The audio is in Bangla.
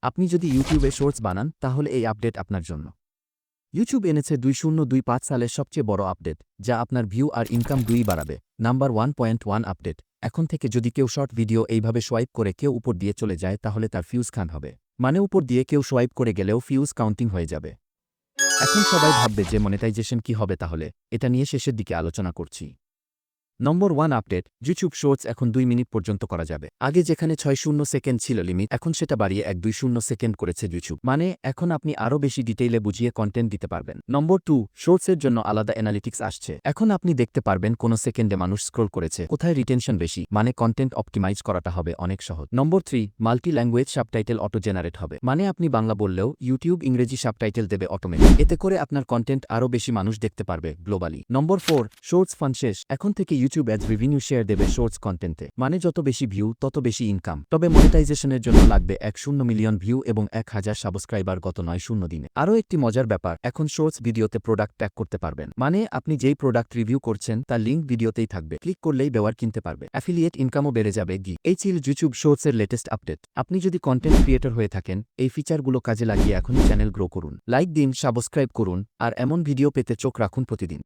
আপনি যদি ইউটিউবে শর্টস বানান তাহলে এই আপডেট আপনার জন্য। ইউটিউব এনেছে 2025 সালের সবচেয়ে বড় আপডেট, যা আপনার ভিউ আর ইনকাম দুই বাড়াবে। Number 1.1 update. এখন থেকে যদি কেউ শর্ট ভিডিও এইভাবে সোয়াইপ করে কেউ উপর দিয়ে চলে যায় তাহলে তার ফিউজ খান হবে। মানে উপর দিয়ে কেউ সোয়াইপ করে গেলেও ফিউজ কাউন্টিং হয়ে যাবে। এখন সবাই ভাববে যে মনিটাইজেশন কি হবে তাহলে, এটা নিয়ে শেষের দিকে আলোচনা করছি। নম্বর 1 আপডেট, ইউটিউব শর্টস এখন 2 মিনিট পর্যন্ত করা যাবে। আগে যেখানে 60 সেকেন্ড ছিল লিমিট, এখন সেটা বাড়িয়ে 120 সেকেন্ড করেছে ইউটিউব। মানে এখন আপনি আরও বেশি ডিটেইলে বুঝিয়ে কন্টেন্ট দিতে পারবেন। নম্বর 2, শর্টসের জন্য আলাদা অ্যানালিটিক্স আসছে। এখন আপনি দেখতে পারবেন কোন সেকেন্ডে মানুষ স্ক্রল করেছে, কোথায় রিটেনশন বেশি, মানে কন্টেন্ট অপটিমাইজ করাটা হবে অনেক সহজ। নম্বর 3, multi language subtitle auto generate হবে। মানে আপনি বাংলা বললেও ইউটিউব ইংরেজি সাবটাইটেল দেবে অটোমেটিক। এতে করে আপনার কন্টেন্ট আরও বেশি মানুষ দেখতে পারবে গ্লোবালি। নম্বর 4, শর্টস ফান শেষ। এখন থেকে ইউটিউব অ্যাডস রেভিনিউ শেয়ার দেবে শর্টস কন্টেন্টে। মানে যত বেশি ভিউ তত বেশি ইনকাম। তবে মনিটাইজেশনের জন্য লাগবে 10 মিলিয়ন ভিউ এবং 1000 সাবস্ক্রাইবার গত 9 দিনে। আরও একটি মজার ব্যাপার, এখন শর্টস ভিডিওতে প্রোডাক্ট ট্যাগ করতে পারবেন। মানে আপনি যেই প্রোডাক্ট রিভিউ করছেন তার লিঙ্ক ভিডিওতেই থাকবে, ক্লিক করলেই ব্যবহার কিনতে পারবে। অ্যাফিলিয়েট ইনকামও বেড়ে যাবে। এই ছিল ইউটিউব শর্টসের লেটেস্ট আপডেট। আপনি যদি কন্টেন্ট ক্রিয়েটর হয়ে থাকেন, এই ফিচারগুলো কাজে লাগিয়ে এখনই চ্যানেল গ্রো করুন। লাইক দিন, সাবস্ক্রাইব করুন, আর এমন ভিডিও পেতে চোখ রাখুন প্রতিদিন।